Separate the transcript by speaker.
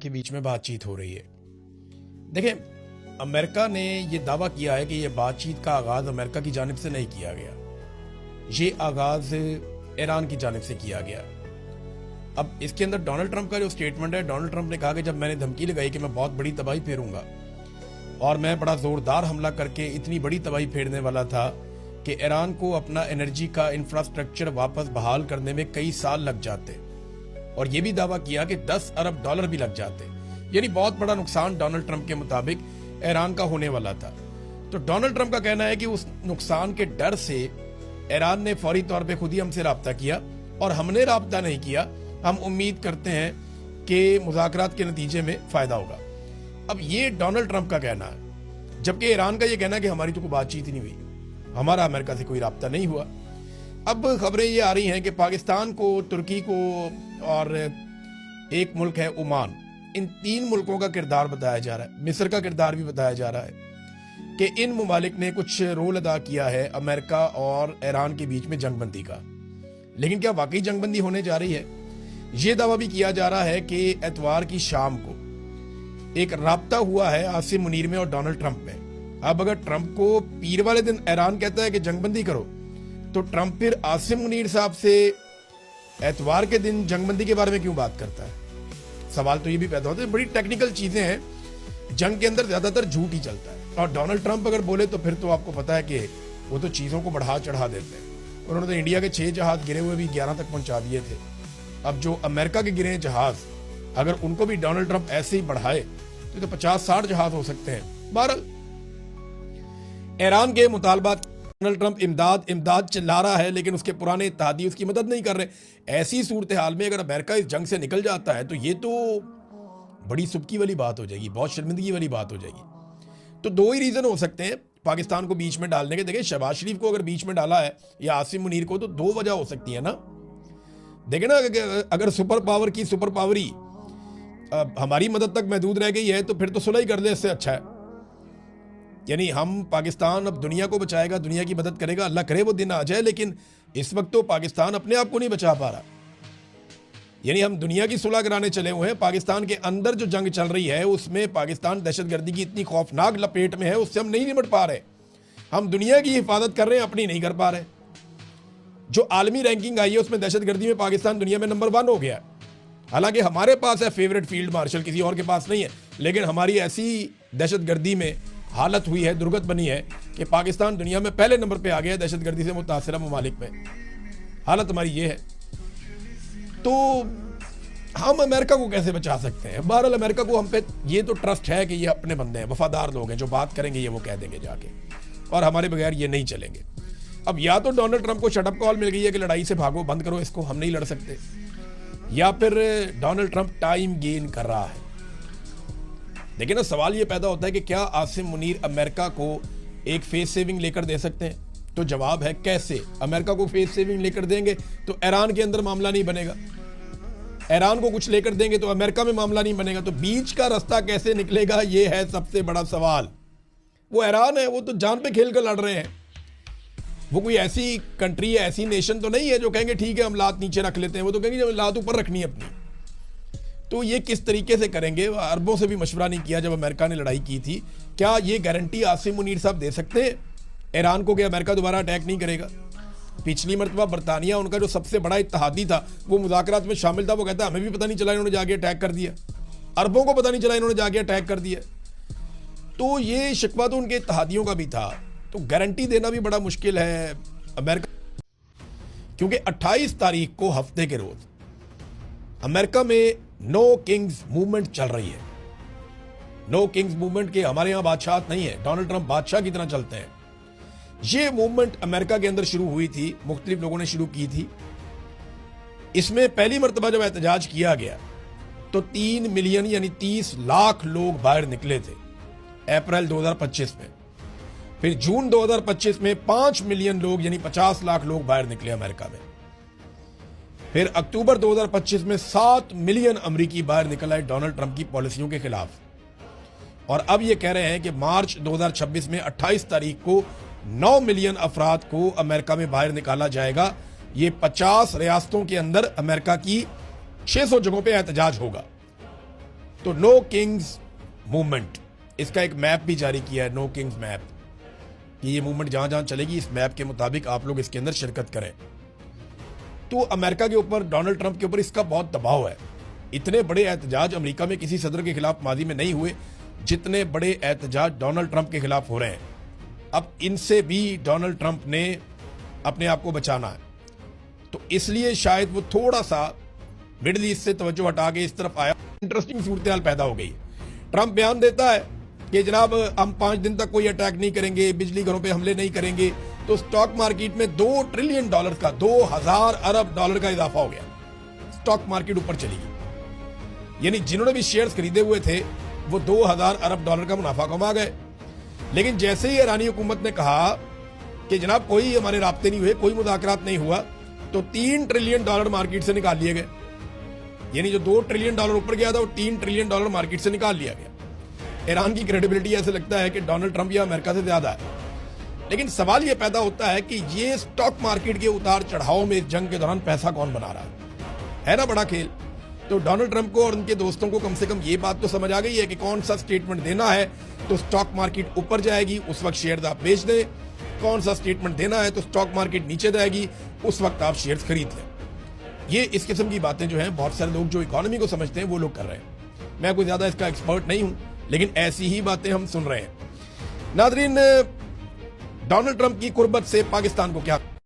Speaker 1: के बीच में बातचीत हो रही है। देखें, अमेरिका ने ये दावा किया है कि ये बातचीत का आगाज अमेरिका की जानिब से नहीं किया गया, ये आगाज ईरान की जानिब से किया गया। अब इसके अंदर डोनाल्ड ट्रंप का जो स्टेटमेंट है, डोनाल्ड ट्रंप ने कहा कि जब मैंने धमकी लगाई कि मैं बहुत बड़ी तबाही फेरूंगा और मैं बड़ा जोरदार हमला करके इतनी बड़ी तबाही फेरने वाला था कि ईरान को अपना एनर्जी का इंफ्रास्ट्रक्चर वापस बहाल करने में कई साल लग जाते, और ये भी दावा किया कि 10 अरब डॉलर भी लग जाते, यानी बहुत बड़ा नुकसान डोनाल्ड ट्रंप के मुताबिक ईरान का होने वाला था। तो डोनाल्ड ट्रंप का कहना है कि उस नुकसान के डर से ईरान ने फौरी तौर पे खुद ही हमसे राब्ता किया और हमने राब्ता नहीं किया। हम उम्मीद करते हैं कि मुज़ाकरात के नतीजे में फायदा होगा। अब ये डोनाल्ड ट्रंप का कहना है, जबकि ईरान का ये कहना है कि हमारी तो कोई बातचीत ही नहीं हुई, हमारा अमेरिका से कोई राब्ता नहीं हुआ। अब खबरें ये आ रही हैं कि पाकिस्तान को, तुर्की को और एक मुल्क है ओमान, इन 3 मुल्कों का किरदार बताया जा रहा है, मिस्र का किरदार भी बताया जा रहा है कि इन ममालिक ने कुछ रोल अदा किया है अमेरिका और ईरान के बीच में जंगबंदी का। लेकिन क्या वाकई जंगबंदी होने जा रही है? ये दावा भी किया जा रहा है कि एतवार की शाम को एक राब्ता हुआ है आसिम मुनीर में और डोनाल्ड ट्रंप में। अब अगर ट्रंप को पीर वाले दिन ईरान कहता है कि जंगबंदी करो, तो ट्रंप फिर आसिम मुनीर साहब से एतवार के दिन जंगबंदी के बारे में क्यों बात करता है? सवाल तो ये भी पैदा होता है। बड़ी टेक्निकल चीजें हैं, जंग के अंदर ज्यादातर झूठ ही चलता है, और डोनाल्ड ट्रंप अगर बोले तो फिर तो आपको पता है कि वो तो चीजों को बढ़ा चढ़ा देते हैं। उन्होंने तो इंडिया के 6 जहाज गिरे हुए भी 11 तक पहुंचा दिए थे। अब जो अमेरिका के गिरे जहाज, अगर उनको भी डोनाल्ड ट्रंप ऐसे ही बढ़ाए तो 50-60 जहाज हो सकते हैं। बहरहाल, ईरान के मुतालबात, डोनाल्ड ट्रंप इमदाद इमदाद चिल्ला रहा है, लेकिन उसके पुराने इत्तेहादी उसकी मदद नहीं कर रहे। ऐसी सूरत हाल में अगर अमेरिका इस जंग से निकल जाता है तो ये तो बड़ी सुबकी वाली बात हो जाएगी, बहुत शर्मिंदगी वाली बात हो जाएगी। तो 2 ही रीजन हो सकते हैं पाकिस्तान को बीच में डालने के। देखिए, शहबाज शरीफ को अगर बीच में डाला है या आसिम मुनीर को, तो 2 वजह हो सकती है ना। देखे ना, अगर सुपर पावर की सुपर पावरी हमारी मदद तक महदूद रह गई है तो फिर तो सुलह ही कर ले, इससे अच्छा है। यानी हम, पाकिस्तान अब दुनिया को बचाएगा, दुनिया की मदद करेगा, अल्लाह करे वो दिन आ जाए। लेकिन इस वक्त तो पाकिस्तान अपने आप को नहीं बचा पा रहा। यानी हम दुनिया की सुलह कराने चले हुए हैं। पाकिस्तान के अंदर जो जंग चल रही है उसमें पाकिस्तान दहशतगर्दी की इतनी खौफनाक लपेट में है, उससे हम नहीं निपट पा रहे। हम दुनिया की हिफाजत कर रहे हैं, अपनी नहीं कर पा रहे। जो आलमी रैंकिंग आई है उसमें दहशतगर्दी में पाकिस्तान दुनिया में नंबर 1 हो गया है। हालांकि हमारे पास है फेवरेट फील्ड मार्शल, किसी और के पास नहीं है, लेकिन हमारी ऐसी दहशतगर्दी में हालत हुई है, दुर्गत बनी है कि पाकिस्तान दुनिया में पहले नंबर पे आ गया है दहशतगर्दी से मुतासिरा ममालिक में। हालत हमारी ये है। तो हम अमेरिका को कैसे बचा सकते हैं? बहरहाल, अमेरिका को हम पे ये तो ट्रस्ट है कि ये अपने बंदे हैं, वफादार लोग हैं, जो बात करेंगे ये वो कह देंगे जाके, और हमारे बगैर ये नहीं चलेंगे। अब या तो डोनाल्ड ट्रंप को शटअप कॉल मिल गई है कि लड़ाई से भागो, बंद करो इसको, हम नहीं लड़ सकते, या फिर डोनाल्ड ट्रंप टाइम गेन कर रहा है। लेकिन ना, सवाल ये पैदा होता है कि क्या आसिम मुनीर अमेरिका को एक फेस सेविंग लेकर दे सकते हैं? तो जवाब है कैसे। अमेरिका को फेस सेविंग लेकर देंगे तो ईरान के अंदर मामला नहीं बनेगा, ईरान को कुछ लेकर देंगे तो अमेरिका में मामला नहीं बनेगा। तो बीच का रास्ता कैसे निकलेगा, ये है सबसे बड़ा सवाल। वो ईरान है, वो तो जान पे खेल कर लड़ रहे हैं। वो कोई ऐसी कंट्री है, ऐसी नेशन तो नहीं है जो कहेंगे ठीक है हम लात नीचे रख लेते हैं। वो तो कहेंगे लात ऊपर रखनी है अपनी। तो ये किस तरीके से करेंगे? अरबों से भी मशवरा नहीं किया जब अमेरिका ने लड़ाई की थी। क्या ये गारंटी आसिम मुनीर साहब दे सकते हैं ईरान को कि अमेरिका दोबारा अटैक नहीं करेगा? पिछली मरतबा बरतानिया, उनका जो सबसे बड़ा इत्तेहादी था, वो मुज़ाकरात में शामिल था। वो कहता है हमें भी पता नहीं चला, इन्होंने जाके अटैक कर दिया, अरबों को पता नहीं चला, इन्होंने जाके अटैक कर दिया। तो ये शिकवा तो उनके इत्तेहादियों का भी था। तो गारंटी देना भी बड़ा मुश्किल है अमेरिका, क्योंकि 28 तारीख को हफ्ते के रोज अमेरिका में नो किंग्स मूवमेंट चल रही है। नो किंग्स मूवमेंट के हमारे यहां बादशाह नहीं है, डोनाल्ड ट्रंप बादशाह की तरह चलते हैं। ये मूवमेंट अमेरिका के अंदर शुरू हुई थी, मुख्तलिफ लोगों ने शुरू की थी। इसमें पहली मरतबा जब एहतजाज किया गया तो 3 मिलियन यानी 30 लाख लोग बाहर निकले थे अप्रैल 2025 में। फिर जून 2025 में 5 मिलियन लोग यानी 50 लाख लोग बाहर निकले अमेरिका में। फिर अक्टूबर 2025 में 7 मिलियन अमरीकी बाहर निकल आए डोनाल्ड ट्रंप की पॉलिसियों के खिलाफ। और अब ये कह रहे हैं कि मार्च 2026 में 28 तारीख को 9 मिलियन अफराद को अमेरिका में बाहर निकाला जाएगा। ये 50 रियासतों के अंदर अमेरिका की 600 जगहों पे एहतजाज होगा। तो नो किंग्स मूवमेंट, इसका एक मैप भी जारी किया है, नो किंग्स मैप, कि ये मूवमेंट जहां जहां चलेगी इस मैप के मुताबिक आप लोग इसके अंदर शिरकत करें। तो अमेरिका के ऊपर, डोनाल्ड ट्रंप के ऊपर इसका बहुत दबाव है। इतने बड़े एहतजाज अमेरिका में किसी सदर के खिलाफ माजी में नहीं हुए जितने बड़े एहतजाज डोनाल्ड ट्रंप के खिलाफ हो रहे हैं। अब इनसे भी डोनाल्ड ट्रंप ने अपने आप को बचाना है, तो इसलिए शायद वो थोड़ा सा मिडिल ईस्ट से तवज्जो हटा के इस तरफ आया। इंटरेस्टिंग सूरत हाल पैदा हो गई। ट्रंप बयान देता है कि जनाब हम 5 दिन तक कोई अटैक नहीं करेंगे, बिजली घरों पे हमले नहीं करेंगे, तो स्टॉक मार्केट में $2 ट्रिलियन का, 2000 अरब डॉलर का इजाफा हो गया। स्टॉक मार्केट ऊपर चली गई, यानी जिन्होंने भी शेयर्स खरीदे हुए थे वो 2000 अरब डॉलर का मुनाफा कमा गए। लेकिन जैसे ही ईरानी हुकूमत ने कहा कि जनाब कोई हमारे राब्ते नहीं हुए, कोई मुज़ाकरात नहीं हुआ, तो $3 ट्रिलियन मार्केट से निकाल लिए गए। यानी जो $2 ट्रिलियन ऊपर गया था वो $3 ट्रिलियन मार्केट से निकाल लिया गया। ईरान की क्रेडिबिलिटी ऐसे लगता है कि डोनाल्ड ट्रंप या अमेरिका से ज्यादा है। लेकिन सवाल यह पैदा होता है कि ये स्टॉक मार्केट के उतार चढ़ाव में इस जंग के दौरान पैसा कौन बना रहा है ना बड़ा खेल। तो डोनाल्ड ट्रंप को और उनके दोस्तों को कम से कम ये बात तो समझ आ गई है कि कौन सा स्टेटमेंट देना है तो स्टॉक मार्केट ऊपर जाएगी, उस वक्त शेयर आप बेच दें। कौन सा स्टेटमेंट देना है तो स्टॉक मार्केट नीचे जाएगी, उस वक्त आप शेयर्स खरीद लें। ये इस किस्म की बातें जो हैं बहुत सारे लोग जो इकोनॉमी को समझते हैं वो लोग कर रहे हैं। मैं कोई ज्यादा इसका एक्सपर्ट नहीं हूं, लेकिन ऐसी ही बातें हम सुन रहे हैं। नादरीन, डोनाल्ड ट्रंप की कुर्बत से पाकिस्तान को क्या